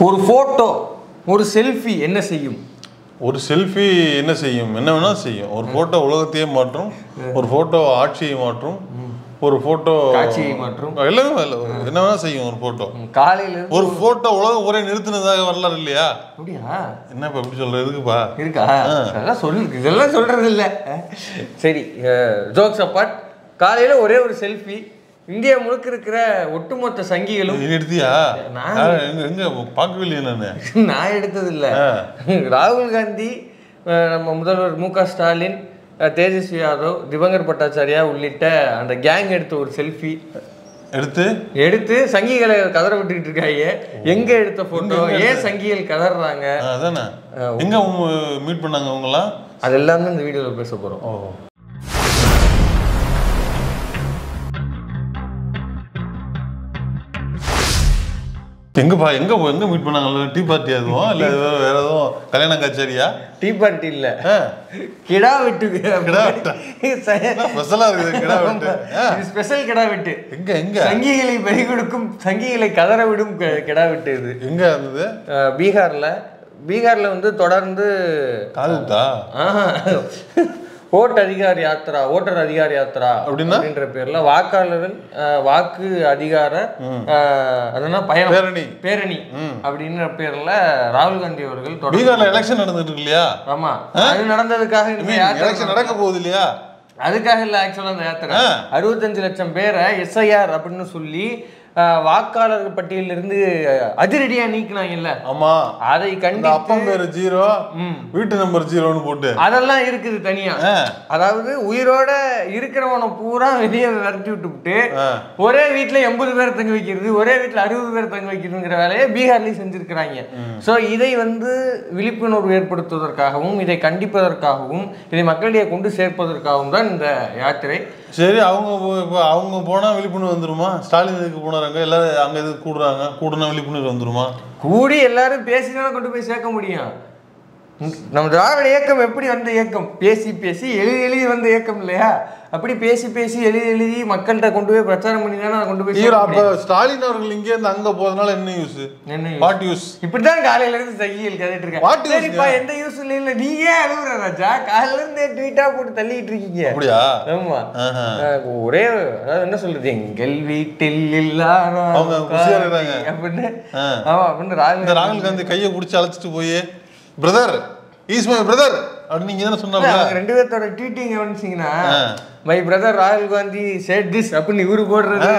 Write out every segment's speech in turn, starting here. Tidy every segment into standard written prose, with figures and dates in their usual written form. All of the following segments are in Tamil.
ஒரு போட்டோ ஒரு செல்ஃபி என்ன செய்யும்? ஒரு செல்ஃபி என்ன செய்யும்? என்ன வேணா செய்யும். ஒரு போட்டோ உலகத்தையே மாற்றும், ஒரு போட்டோ ஆட்சியை மாற்றும், ஒரு போட்டோ காட்சியை மாற்றும், எல்லாமே என்ன வேணா செய்யும். ஒரு போட்டோ காலையில ஒரு போட்டோ உலகம் ஒரே நிறுத்தினதாக வரலாறு இல்லையா? அப்படியா? என்னப்பா எப்படி சொல்ற? எதுக்குப்பா இருக்கா? அதெல்லாம் சொல்லு, இதெல்லாம் சொல்றது இல்லை. சரி, ஜோக்ஸ் அப்பார்ட், காலையில ஒரே ஒரு செல்ஃபி இந்தியா முழுக்க இருக்கிற ஒட்டுமொத்த சங்கிகளும் எடுத்தியா? எங்க பார்க்கவே இல்லையா? நான் எடுத்தது இல்லை. ராகுல் காந்தி, நம்ம முதல்வர் மு க ஸ்டாலின், தேஜஸ்வி யாதவ், திவங்கர் பட்டாச்சாரியா உள்ளிட்ட அந்த கேங் எடுத்த ஒரு செல்ஃபி எடுத்து சங்கிகளை கதற விட்டுக்கிட்டு இருக்காங்க. எங்க எடுத்த போட்டோ, ஏன் சங்கிகள் கதறாங்க, அதானே எங்க மீட் பண்ணாங்க அவங்களாம், அது எல்லாமே இந்த வீடியோல பேச போறோம். எங்கப்பா எங்க மீட் பண்ணாங்க? டீ பார்ட்டி அதுவும் இல்ல வேற எதுவும் கல்யாண கச்சேரியா? டீ பார்ட்டி இல்ல, கிடா வெட்டு. ஸ்பெஷலா இருக்குது கிடா வெட்டு. ஸ்பெஷல் கிடா வெட்டு. எங்க சங்கிகளை பலி கொடுக்கும், சங்கிகளை கதற விடும் கிடா வெட்டு. இது எங்க இருந்தது? பீகார்ல வந்து தொடர்ந்து ஓட்டர் அதிகார் யாத்ரா அப்படின்ற பேர்ல வாக்காளர்கள் வாக்கு அதிகார பேரணி அப்படின்ற பேர்ல ராகுல் காந்தி அவர்கள் பீகார்ல எலெக்ஷன் நடந்துட்டு இருக்கு இல்லையா? ஆமா, அது நடந்ததுக்காக எலெக்ஷன் நடக்க போகுது இல்லையா? அதுக்காக இல்ல, ஆக்சுவலா அந்த யாத்திரை 65 லட்சம் பேரை SIR அப்படின்னு சொல்லி வாக்காளர் பட்டியலில் இருந்து அதிரடியா நீக்கினாங்கல்ல. ஆமா, அதை கண்டு அப்பா பேரு 0, வீட்டு நம்பர் 0ன்னு போட்டு அதெல்லாம் இருக்குது தனியா. அதாவது உயிரோட இருக்கிறவனை பூரா வெளியே விரட்டி விட்டுவிட்டு ஒரே வீட்டுல 80 பேர் தங்க வைக்கிறது, ஒரே வீட்டுல 60 பேர் தங்க வைக்கிறதுங்கிற வேலையை பீகார்லயும் செஞ்சிருக்கிறாங்க. சோ இதை வந்து விழிப்புணர்வு ஏற்படுத்துவதற்காகவும், இதை கண்டிப்பதற்காகவும், இதை மக்களிடையே கொண்டு சேர்ப்பதற்காகவும் தான் இந்த யாத்திரை. சரி, அவங்க போனா விழிப்புணர்வு வந்துருமா? ஸ்டாலின் இதுக்கு போனாங்க, எல்லாரும் அங்க இது கூடுனா விழிப்புணர்வு வந்துருமா? கூடி எல்லாரும் பேசினா கொண்டு போய் சேர்க்க முடியும். நம்ம திராவிட இயக்கம் எப்படி வந்த இயக்கம்? பேசி எழுதி வந்த இயக்கம் இல்லையா? அப்படி பேசி எழுதி மக்கள்கிட்ட கொண்டு போய் பிரச்சாரம் பண்ணி தானே கொண்டு போய். அப்ப ஸ்டாலின் அவர்கள் இங்கே இருந்து அங்க போறதுனால என்ன யூஸ்? What use? இப்படிதான் காலையில இருந்து சகிகள் கேட்டுட்டு இருக்காங்க. சரிப்பா, எந்த யூஸ் இல்ல, நீங்க அழுகுற ராஜா, காலையில இருந்து ட்வீட்டா போட்டு தள்ளிட்டு இருக்கீங்க. அப்படியா? ஆமா, ஒரே அதாவது என்ன சொல்றது, எங்கள் வீட்டில் இல்லாத அப்படின்னு. ஆமா, அப்படின்னு ராகுல் காந்தி கையை பிடிச்சி அழைச்சிட்டு போய் பிரதர் இஸ் மை பிரதர் அப்படின்னு நீங்க என்ன சொன்னாங்க? ரெண்டு பேர்த்தோட ட்வீட்டிங் கவனிச்சிங்கன்னா, மை பிரதர் ராகுல் காந்தி சேட் திஸ் அப்படின்னு இவரு போடுறது,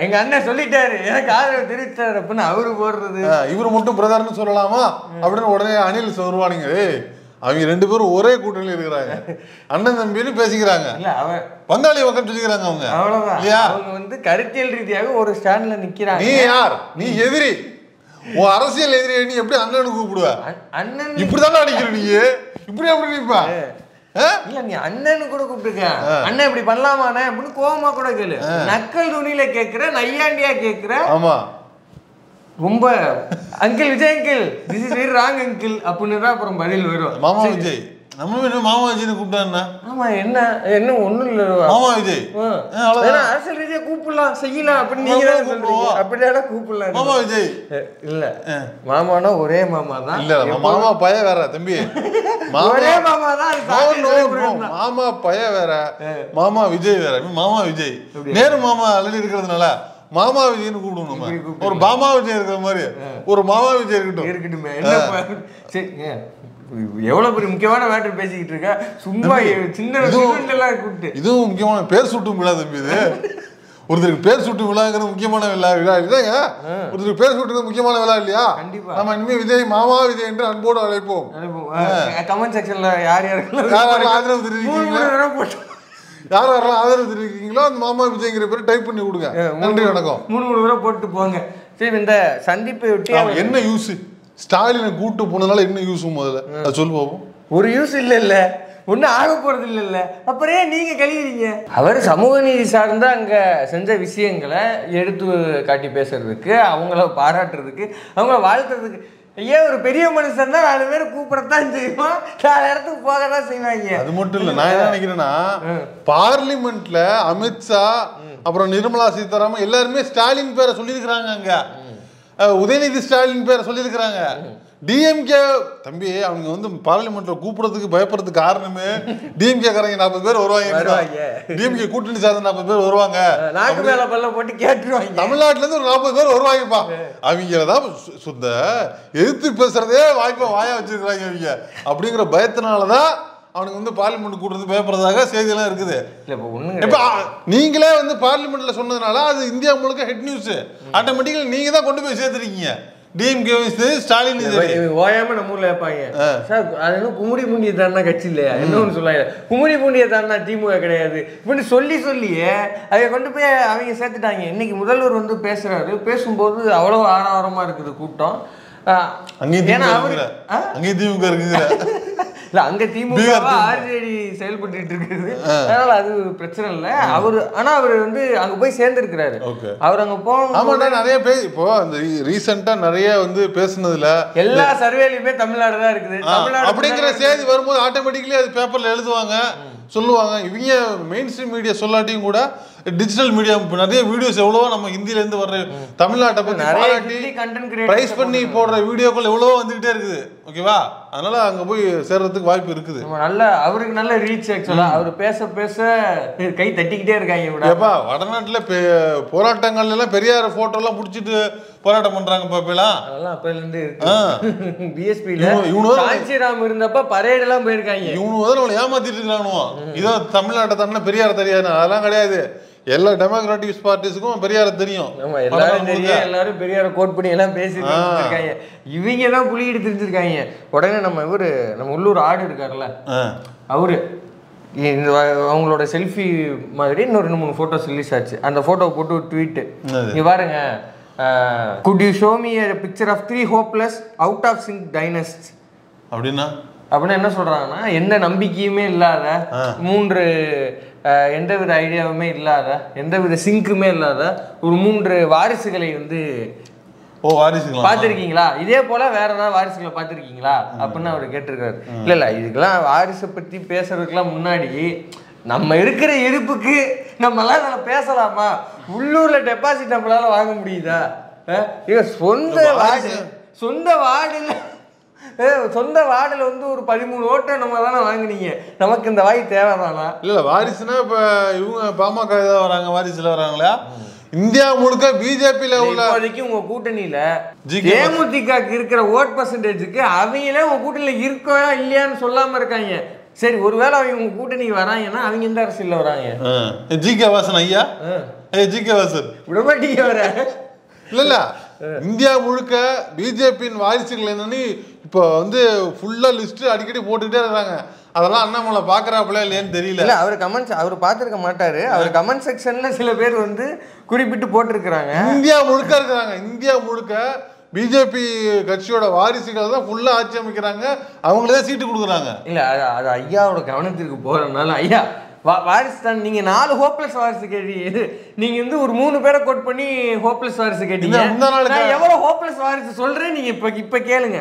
எங்க அண்ணன் சொல்லிட்டாரு எனக்கு ஆதரவு தெரிவித்தாரு அப்படின்னு அவரு போடுறது, இவரு மட்டும் பிரதர்னு சொல்லலாமா அப்படின்னு உடனே அணில் வருவானுங்க. அவங்க ரெண்டு பேரும் ஒரே கூட்டணியில் இருக்கிறாங்க, அண்ணன் தம்பின்னு பேசிக்கிறாங்க, பங்காளி பக்கம் சொல்லிக்கிறாங்க. அவங்க அவ்வளவுதான் இல்லையா? அவங்க வந்து கருத்தியல் ரீதியாக ஒரு ஸ்டாண்ட்ல நிக்கிறாங்க. நீ யார்? நீ எதிரி, உன் அரசியல் எதிரி. நீ எப்படி அண்ணனு கூப்பிடுவ? அண்ணன் இப்படிதானே அடிக்கிற நீ, இப்படி எப்படி நிப்பா? இல்ல, நீ அண்ணனு கூட கூப்பிட்டுருக்க, அண்ணன் இப்படி பண்ணலாமாண்ணே அப்படின்னு கோவமா கூட கேளு. நக்கல் துணியில கேக்குற, நையாண்டியா கேக்குற. ஆமா, ரொம்ப uncle Vijay uncle, this is very wrong uncle அப்படின்னு தான் அப்புறம் பதில் வரும். மாமா விஜய், நம்ம மாமா விஜய்னு கூப்பிட்டா? ஆமா, என்ன ஒண்ணும் இல்ல, மாமா விஜய் அரசியல் ரீதியா கூப்பிடலாம், செய்யலாம் அப்படின்னு நீங்க தான் சொல்றீங்க. அப்படியே கூப்பிடலாம் மாமா விஜய். இல்ல, மாமானா ஒரே மாமா தான். இல்ல, மாமா பய வேற தம்பி, ஒரே மாமா தான். மாமா பய வேற, மாமா விஜய் வேற. மாமா விஜய் நேரு மாமா அள்ளி இருக்கிறதுனால மாமா விஜய்னு கூப்பிடணும். ஒரு பாமா விஜய் இருக்கிற மாதிரி ஒரு மாமா விஜய் இருக்கட்டுமே. சரி, எவ்வளவு பெரிய முக்கியமான மேட்டர் பேசிக்கிட்டு இருக்க, சும்மா சின்ன கூப்பிட்டு. இதுவும் முக்கியமான பேர் சூட்டும் விழா தம்பி. இது ஒருத்தருக்கு பேர் சூட்டு விழாங்கிறது முக்கியமான விழா இல்லைங்க. ஒருத்தருக்கு பேர் சூட்டுறது முக்கியமான விழா இல்லையா? கண்டிப்பா. நம்ம இனிமே விஜய் மாமா விஜய் என்று அன்போடு அழைப்போம். கமெண்ட் செக்ஷன்ல யாரெல்லாம் ஆதரவு தெரிவிக்கிறீங்களோ, யாரெல்லாம் ஆதரவு தெரிவிக்கிறீங்களோ அந்த மாமா விஜய்ங்கிற பேர் டைப் பண்ணி கொடுங்க. நன்றி, வணக்கம். 3 முறை போட்டு போங்க. சரி, இந்த சந்திப்பை ஒட்டி என்ன யூஸ்? ஸ்டாலினை கூட்டு போனதுனால என்ன யூஸ்? முதல்ல அதை சொல்லு பாப்போம். ஒரு யூஸ் இல்ல, ஒன்னும் ஆக போறது இல்ல. அப்புறம் நீங்க கழிவுறீங்க. அவர் சமூக நீதி சார்ந்த அங்க செஞ்ச விஷயங்களை எடுத்து காட்டி பேசுறதுக்கு, அவங்கள பாராட்டுறதுக்கு, அவங்கள வாழ்த்துறதுக்கு. ஏன் ஒரு பெரிய மனுஷன் தான் 4 பேர் கூப்பிடத்தான் செய்வோம், 4 இடத்துக்கு போகத்தான் செய்வாங்க. அது மட்டும் இல்ல, நான் என்ன நினைக்கிறேன்னா, பார்லிமெண்ட்ல அமித்ஷா அப்புறம் நிர்மலா சீதாராமன் எல்லாருமே ஸ்டாலின் பேரை சொல்லியிருக்கிறாங்க. அங்க உதயநிதி ஸ்டாலின் பேரை சொல்லியிருக்கிறாங்க. டிஎம்கே தம்பி அவங்க வந்து பார்லிமெண்ட்ல கூப்பிடுறதுக்கு பயப்படுறதுக்கு காரணமே டிஎம்கே காரங்க 40 பேர் வருவாங்க, டிஎம்கே கூட்டணி சார்ந்த 40 பேர் வருவாங்க, நாக்கு மேல பல்ல போட்டு கேட்டுருவாங்க. தமிழ்நாட்டுல இருந்து ஒரு 40 பேர் வருவாங்கப்பா, அவங்களதான் சுத்த எதிர்த்து பேசுறதே வாயா வச்சிருக்கிறாங்க அவங்க அப்படிங்கிற பயத்தினாலதான் அவனுக்கு வந்து பார்லிமெண்ட் கூட்டுறது பயப்படுறதாக செய்தியெல்லாம் இருக்குது. இப்ப நீங்களே வந்து பார்லிமெண்ட்ல சொன்னதுனால அது இந்தியா முழுக்க ஹெட் நியூஸ், ஆட்டோமேட்டிக்கலி நீங்க தான் கொண்டு போய் சேர்த்துருக்கீங்க. டிஎம்கே ஸ்டாலின் ஓயாம நம்ம ஊர்ல வைப்பாங்க சார், அது என்ன குமுடி பூண்டிய தானா கட்சி இல்லையா, என்ன ஒன்று சொல்லாங்க, குமுடி பூண்டிய தானா திமுக கிடையாது இப்படின்னு சொல்லியே அதை கொண்டு போய் அவங்க சேர்த்துட்டாங்க. இன்னைக்கு முதல்வர் வந்து பேசுறாரு, பேசும்போது அவ்வளவு ஆரவாரமா இருக்குது கூட்டம். அங்கேயும் திமுக இருக்குங்க இல்ல, அங்க திமுக ஆர்ஜேடி செயல்பட்டு இருக்குது, அதனால அது பிரச்சனை இல்ல. அவரு ஆனா அவரு வந்து அங்க போய் சேர்ந்திருக்கிறாரு. அவர் அங்க போன நிறைய பேர் இப்போ அந்த ரீசெண்டா நிறைய வந்து பேசுனதுல எல்லா சர்வேலையுமே தமிழ்நாடு தான் இருக்குது. தமிழ்நாடு அப்படிங்கிற செய்தி வரும்போது ஆட்டோமேட்டிக்கலி அது பேப்பர்ல எழுதுவாங்க, சொல்லுவாங்க. இவங்க மெயின் ஸ்ட்ரீம் மீடியா சொல்லாட்டியும் கூட டிஜிட்டல் மீடியா நிறைய வீடியோஸ் எவ்வளவோ நம்ம ஹிந்தில இருந்து வர்ற தமிழ்நாட்டை பத்தி பாராட்டி பிரைஸ் பண்ணி போடுற வீடியோக்கள் எவ்வளவோ வந்துகிட்டே இருக்குது. ஓகேவா, அதனால அங்க போய் சேர்றதுக்கு வாய்ப்பு இருக்குது. நல்ல அவருக்கு நல்ல ரீச். ஆக்சுவலா அவர் பேச பேச கை தட்டிக்கிட்டே இருக்காங்க. வடநாட்டுல போராட்டங்கள்ல எல்லாம் பெரியார் போட்டோ எல்லாம் புடிச்சிட்டு போராட்டம் பண்றாங்க பாப்பலாம். அதெல்லாம் அப்பல இருந்து இருக்கு. பிஎஸ்பில காஞ்சிராம் இருந்தப்ப பரேட் எல்லாம் போயிருக்காங்க. இவனு வந்து நம்மள ஏமாத்திட்டு இருக்கானுவோ, இதோ தமிழ்நாட்டை தானே பெரியார் தெரியாது, அதெல்லாம் கிடையாது. எல்லா டெமோக்ராட்டிக் பார்ட்டிஸ்க்கும் பெரியார தெரியும். எல்லாரும் பெரியார கோட் பண்ணி எல்லாம் பேசிட்டு இருக்காங்க. இவங்க தான் புலிகிட்டு தெரிஞ்சிருக்காங்க. உடனே நம்ம உள்ளூர் ஆடு இருக்காருல்ல, அவரு அவங்களோட செல்ஃபி மாதிரி இன்னும் 2-3 போட்டோஸ் ரிலீஸ் ஆச்சு. அந்த போட்டோ போட்டு ஒரு ட்வீட், இங்க பாருங்க, could you show me a picture of 3 hopeless out of sync dynasts அப்படின்னா என்ன சொல்றாங்கன்னா, எந்த நம்பிக்கையுமே இல்லாத 3 எந்தவித ஐடியாவுமே இல்லாத எந்தவித சிங்க்குமே இல்லாத ஒரு 3 வாரிசுகளை வந்து பார்த்துருக்கீங்களா, இதே போல வேற ஏதாவது வாரிசுகளை பார்த்துருக்கீங்களா அப்படின்னு அவர் கேட்டிருக்காரு. இல்ல இதுக்கெல்லாம் வாரிசை பத்தி பேசுறதுக்கெல்லாம் முன்னாடி நம்ம இருக்கிற இருப்புக்கு நம்மளால பேசலாமா, உள்ளூர்ல டெபாசிட் நம்மளால வாங்க முடியுதா, சொந்த வார்டுல வந்து ஒரு 13 ஓட்டை நம்ம தானே வாங்கினீங்க, நமக்கு இந்த வாய் தேவைதானா? இல்ல வாரிசுனா இப்ப இவங்க பாமக ஏதாவது வராங்க, வாரிசுல வராங்களா? இந்தியா முழுக்க பிஜேபியில உள்ள உங்க கூட்டணியில தேமுதிக இருக்கிற ஓட் பர்சன்டேஜுக்கு அவங்களே உங்க கூட்டணியில இருக்கா இல்லையான்னு சொல்லாம இருக்காங்க. சரி, ஒருவேளை அவங்க உங்க கூட்டணிக்கு வராங்கன்னா அவங்க இந்த அரசியல்ல வராங்க. ஜி.கே. வாசன் ஐயா, ஜி.கே. வாசன் விடமாட்டீங்க வர இல்ல இந்தியா முழுக்க பிஜேபியின் வாரிசுகள் என்னன்னு இப்போ வந்து ஃபுல்லா லிஸ்ட் அடிக்கடி போட்டுக்கிட்டே இருக்காங்க. அதெல்லாம் அண்ணாமலை பாக்குறாப்புல இல்லையான்னு தெரியல. இல்ல அவர் கமெண்ட்ஸ் அவர் பார்த்துருக்க மாட்டாரு. அவர் கமெண்ட் செக்ஷன்ல சில பேர் வந்து குறிப்பிட்டு போட்டிருக்கிறாங்க. இந்தியா முழுக்க இருக்கிறாங்க. இந்தியா முழுக்க பிஜேபி கட்சியோட வாரிசுகள் தான் ஃபுல்லா ஆட்சி அமைக்கிறாங்க, அவங்களே சீட்டு கொடுக்குறாங்க. இல்ல அது ஐயாவோட கவனத்திற்கு போறதுனால ஐயா வாரிசு தான். நீங்க 4 ஹோப்லெஸ் வாரிசு கேட்டீங்க, நீங்க வந்து ஒரு 3 பேரை கோட் பண்ணி ஹோப்லெஸ் வாரிசு கேட்டீங்க. நான் எவ்வளவு ஹோப்லெஸ் வாரிசு சொல்றேன் நீங்க இப்ப கேளுங்க.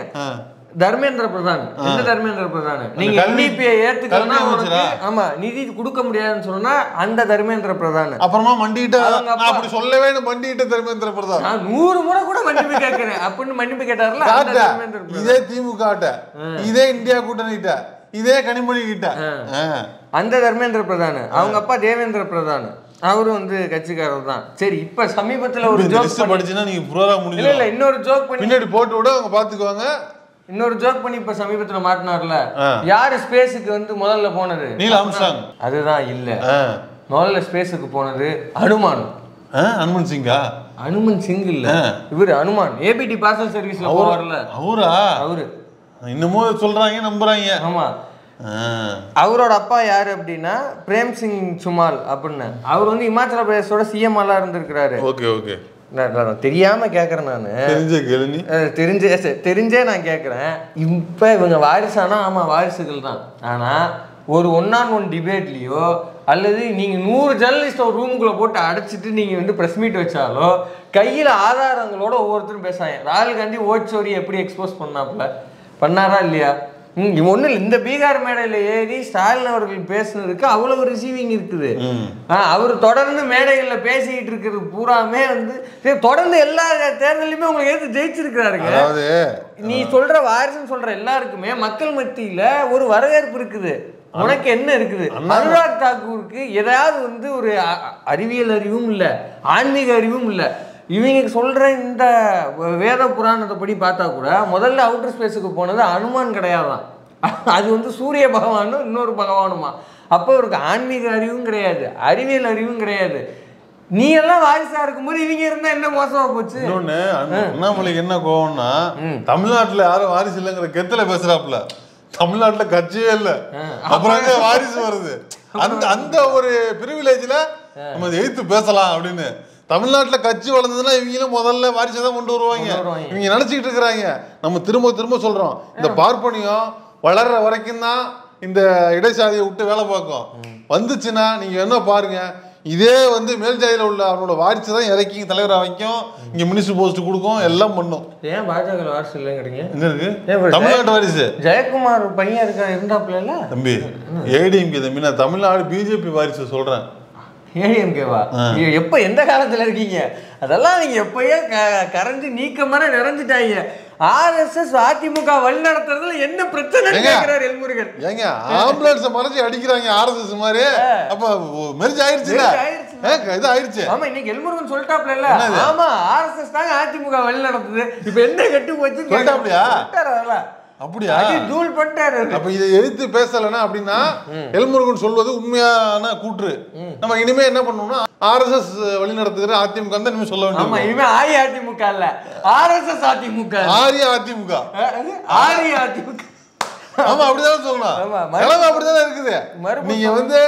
தர்மேந்திர பிரதான், எந்த தர்மேந்திர பிரதான் நீங்க என்டிபியை ஏத்துக்கலன்னா ஆமா நிதி கொடுக்க முடியாதுன்னு சொன்னா அந்த தர்மேந்திர பிரதான். அப்புறமா மண்டிட்டு அப்படி சொல்லவே மண்டிட்டு தர்மேந்திர பிரதான் நான் 100 முறை கூட மன்னிப்பு கேட்கிறேன் அப்படின்னு மன்னிப்பு கேட்டார்ல. இதே திமுக இதே இந்தியா கூட்டணிட்ட இதே கனிமொழி கிட்ட அந்த தர்மேந்திர பிரதான், அவங்க அப்பா தேவேந்திர பிரதான், அவரும் வந்து கட்சிக்காரர் தான். சரி, இப்ப சமீபத்துல ஒரு ஜோக் படிச்சுன்னா நீங்க ப்ரோகிராம் முடியல. இல்ல இன்னொரு ஜோக் பண்ணி பின்னாடி போட்டு விட அவங்க பாத்துக்குவாங்க. இன்னொரு ஜோக் பண்ணி இப்ப சமீபத்துல மாட்டினார்ல, யாரு ஸ்பேஸுக்கு வந்து முதல்ல போனது? Neil Armstrong. அதுதான் இல்ல, முதல்ல ஸ்பேஸுக்கு போனது அனுமான். அனுமன் சிங்கா? அனுமன் சிங் இல்ல, இவரு அனுமான். ஏபிடி பார்சல் சர்வீஸ்ல போவார்ல அவரு. இன்னமும் சொல்றாங்க, நம்புறாங்க. ஆமா, அவரோட அப்பா யாரு அப்படின்னா பிரேம் சிங் சுமால் அப்படின்னு. அவர் வந்து இமாச்சல பிரதேசோட சிஎம் எல்லாம் இருந்திருக்கிறாரு. ஓகே ஓகே, தெரியாம கேக்குறேன் நானு, தெரிஞ்சே நான் கேக்குறேன். இப்ப இவங்க வாரிசானா ஆமா வாரிசுகள் தான். ஆனா ஒரு 1-on-1 டிபேட்லயோ அல்லது நீங்க 100 ஜேர்னலிஸ்ட் ஒரு ரூமுக்குள்ள போட்டு அடைச்சிட்டு நீங்க வந்து பிரஸ் மீட் வச்சாலோ கையில ஆதாரங்களோட ஒவ்வொருத்தரும் பேசாங்க. ராகுல் காந்தி ஓட் சோரி எப்படி எக்ஸ்போஸ் பண்ணாப்புல பண்ணாரா இல்லையா? ஒண்ணு இல்ல, இந்த பீகார் மேடையில ஏறி ஸ்டாலின் அவர்கள் பேசுனதுக்கு அவ்வளவு ரிசீவிங் இருக்குது. அவர் தொடர்ந்து மேடைகள்ல பேசிக்கிட்டு இருக்கிறது பூராமே வந்து தொடர்ந்து எல்லா தேர்தலையுமே உங்களுக்கு எதிர்த்து ஜெயிச்சிருக்கிறாருங்க. நீ சொல்ற வாரிசுன்னு சொல்ற எல்லாருக்குமே மக்கள் மத்தியில ஒரு வரவேற்பு இருக்குது. உனக்கு என்ன இருக்குது? அனுராக் தாக்கூருக்கு ஏதாவது வந்து ஒரு அறிவியல் அறிவும் இல்லை, ஆன்மீக அறிவும் இல்லை. இவங்க சொல்ற இந்த வேத புராணத்தை படி பார்த்தா கூட முதல்ல அவுட்டர் ஸ்பேஸுக்கு போனது அனுமான் கிடையாதான், அது வந்து சூரிய பகவானும் இன்னொரு பகவானுமா. அப்போ இவருக்கு ஆன்மீக அறிவும் கிடையாது, அறிவியல் அறிவும் கிடையாது. நீ எல்லாம் வாரிசா இருக்கும்போது இவங்க இருந்தா என்ன மோசமா போச்சு. இன்னொன்னு அண்ணாமலைக்கு என்ன கோவம்னா, தமிழ்நாட்டுல யாரும் வாரிசு இல்லைங்கிற கெத்துல பேசுறாப்புல, தமிழ்நாட்டுல கட்சியே இல்ல, அப்புறம் வாரிசு வருது. அந்த ஒரு பிரிவிலேஜ்ல நம்ம எதிர்த்து பேசலாம் அப்படின்னு. தமிழ்நாட்டுல கட்சி வளர்ந்ததுன்னா இவங்களும் முதல்ல வாரிசை தான் கொண்டு வருவாங்க. இவங்க நினைச்சுக்கிட்டு இருக்கிறாங்க. நம்ம திரும்ப திரும்ப சொல்றோம், இந்த பார்ப்பனியம் வளர்ற வரைக்கும் தான் இந்த இடைச்சாதியை விட்டு வேலை பார்க்கும். வந்துச்சுன்னா நீங்க என்ன பாருங்க, இதே வந்து மேல் ஜாதியில உள்ள அவனோட வாரிசு தான் இறக்கி தலைவராக வைக்கும், இங்க மினிஸ்டர் போஸ்ட் கொடுக்கும், எல்லாம் பண்ணும். ஏன் பாஜக வாரிசு இல்லைங்கிறீங்க? என்ன இருக்கு தமிழ்நாட்டு வாரிசு? ஜெயக்குமார் பையன் இருந்தாப்புல தம்பி, ஏடிஎம்கே தம்பி, நான் தமிழ்நாடு பிஜேபி வாரிசு சொல்றேன். ஏடிஎம்கேவா? எப்ப எந்த காலத்துல இருக்கீங்க? அதெல்லாம் நீங்க எப்பயே கரைஞ்சு நீக்கமான நிறைஞ்சிட்டாங்க. ஆர்எஸ்எஸ் அதிமுக வழி நடத்துறதுல என்ன பிரச்சனை கேக்குறாரு எல்முருகன். ஏங்க ஆம்புலன்ஸ் மறைச்சு அடிக்கிறாங்க ஆர்எஸ்எஸ் மாதிரி. அப்ப மெரிஜ் ஆயிருச்சுல, இது ஆயிருச்சு. ஆமா, இன்னைக்கு எல்முருகன் சொல்லிட்டாப்ல இல்ல, ஆமா ஆர்எஸ்எஸ் தாங்க அதிமுக வழி நடத்துது. இப்ப என்ன கட்டு போச்சு சொல்லிட்டாப்லையா? அப்படியா? தூள் பண்ணிட்டாரு. அப்ப இதை எதிர்த்து பேசலன்னா அப்படின்னா எல்முருகன் சொல்வது உண்மையான கூற்று. நம்ம இனிமே என்ன பண்ணணும்னா ஆர்எஸ்எஸ் வழி நடத்துகிற அதிமுக தான் இனிமே சொல்ல வேண்டியது. ஆமா, இனிமே அதிமுக இல்ல, ஆர்எஸ்எஸ் அதிமுக, அதிமுக. ஆமா, அப்படிதான் சொல்லணும். அப்படிதான் இருக்குது. நீங்க வந்து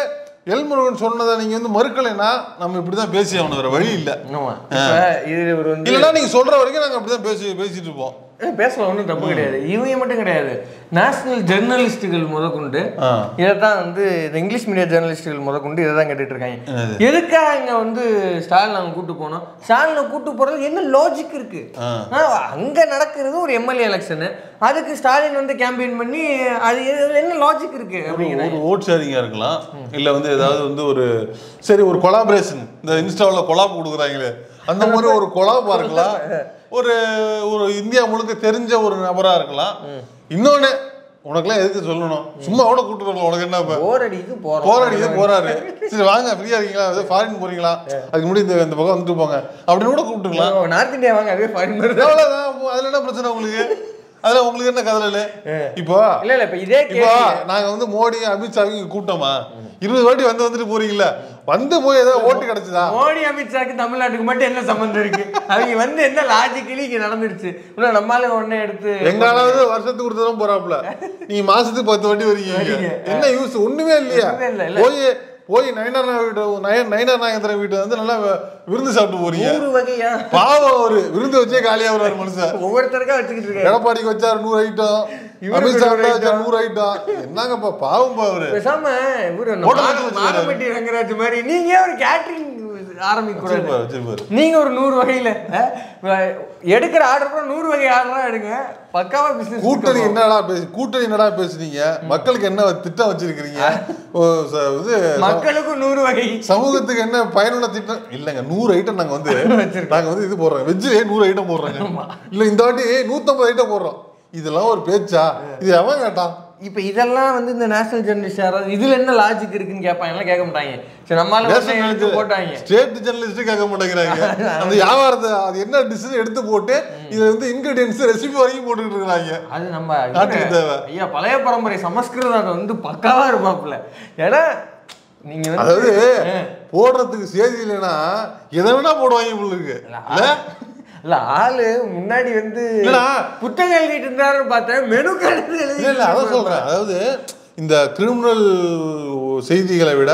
எல்முருகன் சொன்னதை நீங்க வந்து மறுக்கலைன்னா நம்ம இப்படிதான் பேசி ஆகணும், வேற வழி இல்ல. இல்லைன்னா நீங்க சொல்ற வரைக்கும் நாங்க அப்படிதான் பேசிட்டு இருப்போம். பேசலாம், ஒன்றும் தப்பு கிடையாது. இவங்க மட்டும் கிடையாது, நேஷனல் ஜெர்னலிஸ்டுகள் முதற்கொண்டு இதைத்தான் வந்து இந்த இங்கிலீஷ் மீடியா ஜெர்னலிஸ்டுகள் முதற்கொண்டு இதை தான் கேட்டுட்டு இருக்காங்க. எதுக்காக இங்க வந்து ஸ்டாலின் அவங்க கூட்டு போனோம்? ஸ்டாலினை கூட்டு போறது என்ன லாஜிக் இருக்கு? அங்க நடக்கிறது ஒரு எம்எல்ஏ எலெக்ஷனு, அதுக்கு ஸ்டாலின் வந்து கேம்பெயின் பண்ணி அது என்ன லாஜிக் இருக்கு அப்படிங்கிற ஒரு ஓட் ஷேரிங்கா இருக்கலாம், இல்ல வந்து ஏதாவது வந்து ஒரு சரி ஒரு கொலாபரேஷன், இந்த இன்ஸ்டாவில் கொலாப் கொடுக்குறாங்களே அந்த மாதிரி ஒரு கொலாபா இருக்கலாம், ஒரு ஒரு இந்தியா முழுக்க தெரிஞ்ச ஒரு நபரா இருக்கலாம். இன்னொன்னு, உனக்குலாம் எதுக்கு சொல்லணும், சும்மா கூட கூட்டு வரலாம், உனக்கு என்ன போராடிது போறாரு, சரி வாங்க ஃப்ரீயா இருக்கீங்களா, ஃபாரின் போறீங்களா, அதுக்கு முன்னாடி இந்த பக்கம் வந்துட்டு போங்க அப்படின்னு கூட கூப்பிட்டுக்கலாம். நார்த் இந்தியா வாங்க, அதே ஃபாரின் வருது, அவ்வளவுதான். அதுல என்ன பிரச்சனை உங்களுக்கு? அதுல உங்களுக்கு என்ன கதல? இப்போ இப்போ நாங்க வந்து மோடி அமித்ஷாவையும் கூட்டமா 20 வாட்டி வந்துட்டு போறீங்களா? வந்து போய் ஏதாவது ஓட்டு கிடைச்சதா? மோடி அமித்ஷாக்கு தமிழ்நாட்டுக்கு மட்டும் என்ன சம்பந்தம் இருக்கு? அவங்க வந்து என்ன லாஜிக்கலி இங்க நடந்துருச்சு. நம்மளால ஒன்னே எடுத்து எங்காலாவது வருஷத்துக்கு ஒரு தடவை போறாப்புல, நீங்க மாசத்துக்கு 10 வாட்டி வரீங்க, என்ன யூஸ்? ஒண்ணுமே இல்லையா? போய் நயனார் நாகேந்திரன் வீட்டு வந்து நல்லா விருந்து சாப்பிட்டு போறீங்க. பாவம், ஒரு விருந்து வச்சே காலியா வருவாரு மனுஷன். ஒவ்வொருத்தருக்கா வச்சுக்கிட்டு இருக்காரு. எடப்பாடிக்கு வச்சாரு 100 ஐட்டம், அமித்ஷா வச்சா 100 ஐட்டம். என்னங்கப்பா பாவம் பாவரு. பேசாம நாகப்பட்டி ரங்கராஜ் மாதிரி நீங்க ஒரு கேட்டரிங் ஆரம்பிக்கூடாது. நீங்க ஒரு 100 வகையில எடுக்கிற ஆர்டர் 100 வகை ஆர்டரா எடுங்க, பக்காவா பிசினஸ். கூட்டணி என்னடா பேசுறீங்க? மக்களுக்கு என்ன திட்டம் வச்சிருக்கீங்க? மக்களுக்கு 100 வகை, சமூகத்துக்கு என்ன பயனுள்ள திட்டம்? இல்லங்க, 100 ஐட்டம் நாங்க வந்து இது போடுறோம், வெஜ்ஜிலே 100 ஐட்டம் போடுறாங்க. இல்ல இந்த வாட்டி 150 ஐட்டம் போடுறோம். இதெல்லாம் ஒரு பேச்சா? இது எவன் கேட்டான்? இப்ப இதெல்லாம் வந்து இந்த நேஷனல் ஜெர்னலிஸ்ட் யாராவது இதுல என்ன லாஜிக் இருக்குன்னு கேட்பாங்க, கேட்க மாட்டாங்க. சரி, நம்மளால போட்டாங்க, ஸ்டேட் ஜெர்னலிஸ்ட் கேட்க மாட்டேங்கிறாங்க. அந்த வியாபாரத்தை அது என்ன டிஷ் எடுத்து போட்டு இது வந்து இன்கிரிடியன்ஸ் ரெசிபி வரைக்கும் போட்டுட்டு இருக்காங்க. அது நம்ம தேவை. ஐயா, பழைய பரம்பரை சமஸ்கிருதம் வந்து பக்காவா இருப்பாப்புல. ஏன்னா நீங்க அதாவது போடுறதுக்கு செய்தி இல்லைன்னா எதை வேணா போடுவாங்க உங்களுக்கு. இல்ல ஆளு முன்னாடி வந்து புத்தகம் எழுதிட்டு இருந்தாருன்னு பார்த்தேன், மெனு கார்டு இல்ல அதான் சொல்றேன். அதாவது இந்த கிரிமினல் செய்திகளை விட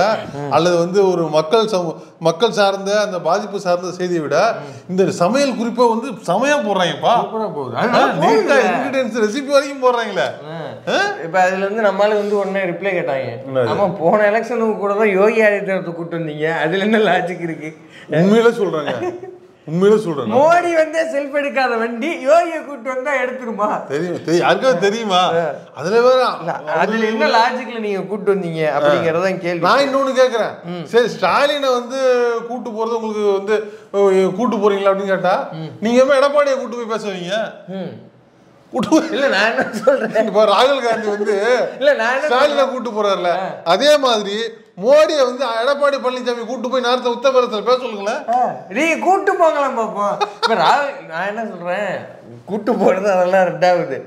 அல்லது வந்து ஒரு மக்கள் சார்ந்த அந்த பாதிப்பு சார்ந்த செய்தியை விட இந்த சமையல் குறிப்பா வந்து சமையா போடுறாங்கப்பா. ரெசிபி வரைக்கும் போடுறாங்களே. இப்ப அதுல இருந்து நம்மளால வந்து உடனே ரிப்ளை கேட்டாங்க, ஆமா போன எலெக்ஷனுக்கு கூட தான் யோகி ஆதித்யநாத்தை கூட்டு வந்தீங்க, அதுல என்ன லாஜிக் இருக்கு? உண்மையில சொல்றாங்க. உண்மையிலே சொல்றேன். மோடி வந்து செல்ஃப் எடுக்காத வண்டி யோகியை கூட்டு வந்தா எடுத்துருமா? தெரியும், யாருக்காவது தெரியுமா? அதுல வேற அதுல என்ன லாஜிக்ல நீங்க கூட்டு வந்தீங்க அப்படிங்கறத கேள்வி. நான் இன்னொன்னு கேக்குறேன். சரி, ஸ்டாலினை வந்து கூட்டு போறது உங்களுக்கு வந்து கூட்டு போறீங்களா அப்படின்னு கேட்டா நீங்க எடப்பாடியை கூட்டு போய் பேசுவீங்க? இல்ல நான் என்ன சொல்றேன், இப்ப ராகுல் காந்தி வந்து ஸ்டாலினை கூட்டு போறாருல, அதே மாதிரி மோடியை வந்து எடப்பாடி பழனிசாமி கூட்டு போய் நேரத்தை உத்தரப்பிரதேசத்துல பேச சொல்லுங்களேன். நீங்க கூட்டு போங்களாம் பாப்போம். இப்ப ராகுல், நான் என்ன சொல்றேன், கூட்டு போறது அதெல்லாம் ரெண்டாவது.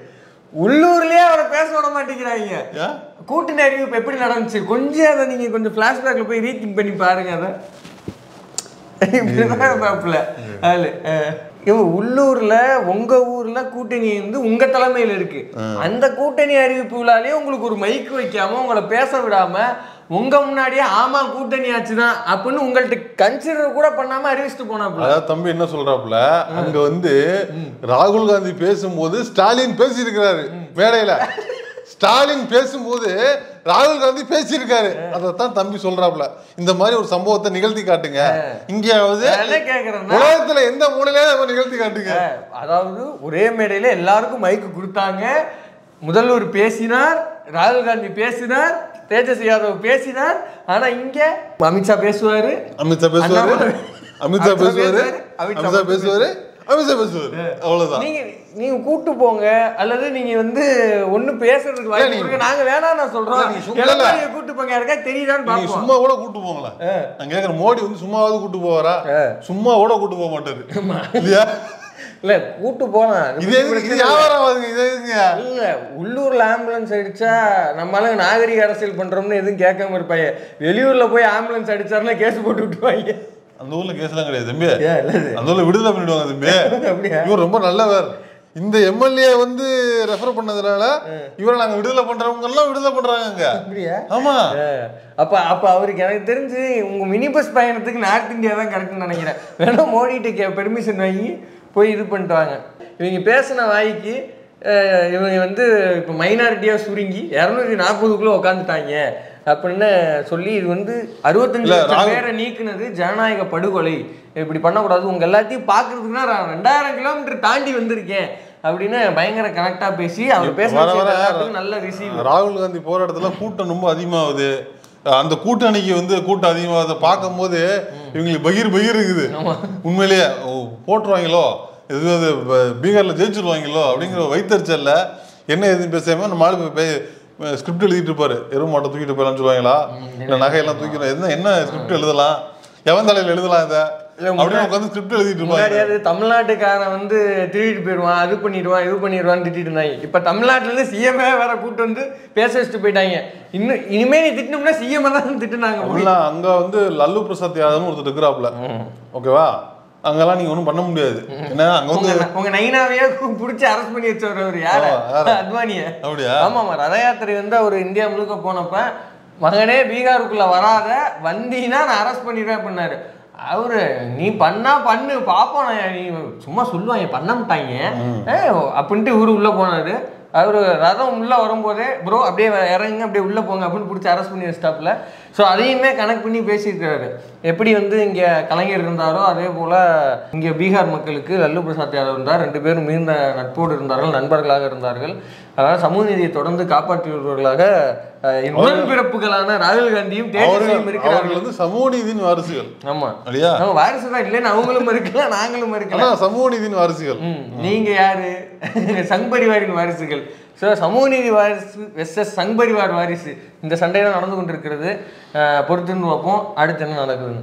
உள்ளூர்லயே அவரை பேச விட மாட்டேங்கிறாங்க. கூட்டணி அறிவிப்பு எப்படி நடந்துச்சு கொஞ்சம் அதை நீங்க கொஞ்சம் பிளாஷ்பேக்ல போய் ரீதிங்க் பண்ணி பாருங்க. அதை பாப்புல உள்ளூர்ல உங்க ஊர்ல கூட்டணி வந்து உங்க தலைமையில இருக்கு. அந்த கூட்டணி அறிவிப்பு விழாலேயே உங்களுக்கு ஒரு மைக் வைக்காம உங்களை பேச விடாம உங்க முன்னாடியே ஆமா கூட்டணி ஆச்சுதான் அப்படின்னு உங்கள்ட்ட கன்சிடர் கூட பண்ணாம அறிவிச்சுட்டு போனாப்ல. அதாவது தம்பி என்ன சொல்றாப்புல, அங்க வந்து ராகுல் காந்தி பேசும்போது ஸ்டாலின் பேசி இருக்கிறாரு மேடையில. ஸ்டாலின் பேசும்போது ராகுல் காந்தி பேசியிருக்காரு. அதைத்தான் தம்பி சொல்றாப்ல. இந்த மாதிரி ஒரு சம்பவத்தை நிகழ்த்தி காட்டுங்க, இங்கேயாவது உலகத்துல எந்த மூலையில நிகழ்த்தி காட்டுங்க. அதாவது ஒரே மேடையில எல்லாருக்கும் மைக்கு கொடுத்தாங்க. முதல்வர் பேசினார், ராகுல் காந்தி பேசினார், தேஜஸ்வி யாதவ் பேசினார். ஆனா இங்க அமித்ஷா பேசுவாரு, அமித்ஷா பேசுவாரு, அவ்வளவுதான். நீங்க கூட்டு போங்க, அல்லது நீங்க வந்து ஒண்ணு பேசுறதுக்கு வாய்ப்பு நாங்க வேணாம் நான் சொல்றோம். கூட்டு போங்க, யாருக்கா தெரியுதான்னு பாப்போம். சும்மா கூட கூட்டு போங்களா? நான் கேக்குறேன், மோடி வந்து சும்மாவது கூட்டு போவாரா? சும்மா கூட கூட்டு போக மாட்டாரு இல்லையா? இல்ல கூட்டு போனா இல்ல, உள்ளூர்ல ஆம்புலன்ஸ் அடிச்சா நம்மளால நாகரிக அரசியல் பண்றோம்னு எதுவும் கேட்காம இருப்பாங்க. வெளியூர்ல போய் ஆம்புலன்ஸ் அடிச்சாருன்னா கேஸ் போட்டு விட்டுருவாங்க. அந்த ஊர்ல கேஸ்லாம் கிடையாது தம்பி, அந்த ஊர்ல விடுதலை பண்ணிடுவாங்க தம்பி. இவர் ரொம்ப நல்லவர். இந்த எம்எல்ஏ வந்து ரெஃபர் பண்ணதுனால இவரை நாங்க விடுதலை பண்றவங்க எல்லாம் விடுதலை பண்றாங்க. ஆமா. அப்ப அவருக்கு எனக்கு தெரிஞ்சு உங்க மினி பஸ் பயணத்துக்கு நார்த் இந்தியா தான் கரெக்ட்னு நினைக்கிறேன். வேணா மோடிட்டு பெர்மிஷன் வாங்கி போய் இது பண்ணிட்டு வாங்க. இவங்க பேசின வாய்க்கு இவங்க வந்து இப்போ மைனாரிட்டியாக சுருங்கி 240க்குள்ளே உட்காந்துட்டாங்க அப்படின்னு சொல்லி இது வந்து 65 லட்சம் பேரை நீக்குனது ஜனநாயக படுகொலை, இப்படி பண்ணக்கூடாது, உங்கள் எல்லாத்தையும் பார்க்கறதுக்குன்னா 2000 கிலோமீட்டர் தாண்டி வந்திருக்கேன் அப்படின்னு பயங்கர கனெக்டா பேசி அவர் பேசுறது நல்ல ரிசீவ். ராகுல் காந்தி போற இடத்துல கூட்டம் ரொம்ப அதிகமாகுது. அந்த கூட்டணிக்கு வந்து கூட்டம் அதிகமாக பார்க்கும் போது இவங்களுக்கு பகிர் இருக்குது. உண்மையிலேயே போட்டுருவாங்களோ, எது பீகார்ல ஜெயிச்சிருவாங்களோ அப்படிங்கிற வைத்தறிச்சல்ல என்ன எதுன்னு பேசாம நம்ம ஆளு ஸ்கிரிப்ட் எழுதிட்டு இருப்பாரு. எருவு மாட்டை தூக்கிட்டு போயிடலாம்னு சொல்லுவாங்களா, இல்லை நகையெல்லாம் தூக்கிடும், என்ன ஸ்கிரிப்ட் எழுதலாம், எவன் தலையில் எழுதலாம் இதை அப்படின்னு உட்காந்து ஸ்கிரிப்ட் எழுதிட்டு இருப்பாங்க. தமிழ்நாட்டுக்காரன் வந்து திருடிட்டு போயிடுவான், அது பண்ணிடுவான், இது பண்ணிடுவான்னு திட்டிட்டு இருந்தாங்க. இப்ப தமிழ்நாட்டுல இருந்து சிஎம்ஏ வேற கூட்டு வந்து பேச வச்சுட்டு போயிட்டாங்க. இனிமே நீ திட்டணும்னா சிஎம் தான் திட்டுனாங்க. அங்க வந்து லல்லு பிரசாத் யாதவ்னு ஒருத்தர் இருக்கிறாப்ல, ஓகேவா, அங்கெல்லாம் நீங்க ஒன்றும் பண்ண முடியாது. ஏன்னா அங்க வந்து உங்க நைனாவையே பிடிச்சி அரெஸ்ட் பண்ணி வச்சவர் அவர் யாரு, அத்வானிய. அப்படியா? ஆமாமா, ரத யாத்திரை வந்து அவர் இந்தியா முழுக்க போனப்ப மகனே பீகாருக்குள்ள வராத, வந்தீங்கன்னா நான் அரெஸ்ட் பண்ணிடுறேன் அப்படின்னாரு. அவரு நீ பண்ணா பண்ணு பாப்போம், நீ சும்மா சொல்லுவாங்க பண்ணமாட்டாங்க அப்படின்ட்டு இவரு உள்ள போனாரு. அவர் ரதம் உள்ளே வரும்போதே ப்ரோ அப்படியே இறங்குங்க, அப்படியே உள்ளே போங்க அப்படின்னு பிடிச்சி அரெஸ்ட் பண்ணி வச்சிட்டாப்புல. ஸோ அதையுமே கனெக்ட் பண்ணி பேசியிருக்காரு. எப்படி வந்து இங்கே கலைஞர் இருந்தாரோ அதே போல் இங்கே பீகார் மக்களுக்கு லல்லு பிரசாத் யாதவ் இருந்தார். 2 பேரும் மிகுந்த நட்போடு இருந்தார்கள், நண்பர்களாக இருந்தார்கள். அதனால் சமூக நீதியை தொடர்ந்து காப்பாற்றி வருவர்களாக உடன்பிறப்புகளான ராகுல் காந்தியும் தேஜஸ்வியும் இருக்கிறார்கள். வந்து சமூக நீதியின் வாரிசுகள். ஆமா இல்லையா, நம்ம வாரிசு தான் இல்லைன்னு அவங்களும் இருக்கல, நாங்களும் இருக்கலாம். சமூக நீதியின் வாரிசுகள். நீங்க யாரு? சங் பரிவாரின் வாரிசுகள். ஸோ சமூக நீதி வாரிசு வெர்சஸ் சங் பரிவார் வாரிசு, இந்த சண்டை தான் நடந்து கொண்டிருக்கிறது. பொறுத்துன்னு பார்ப்போம் அடுத்து என்ன நடக்குதுன்னு.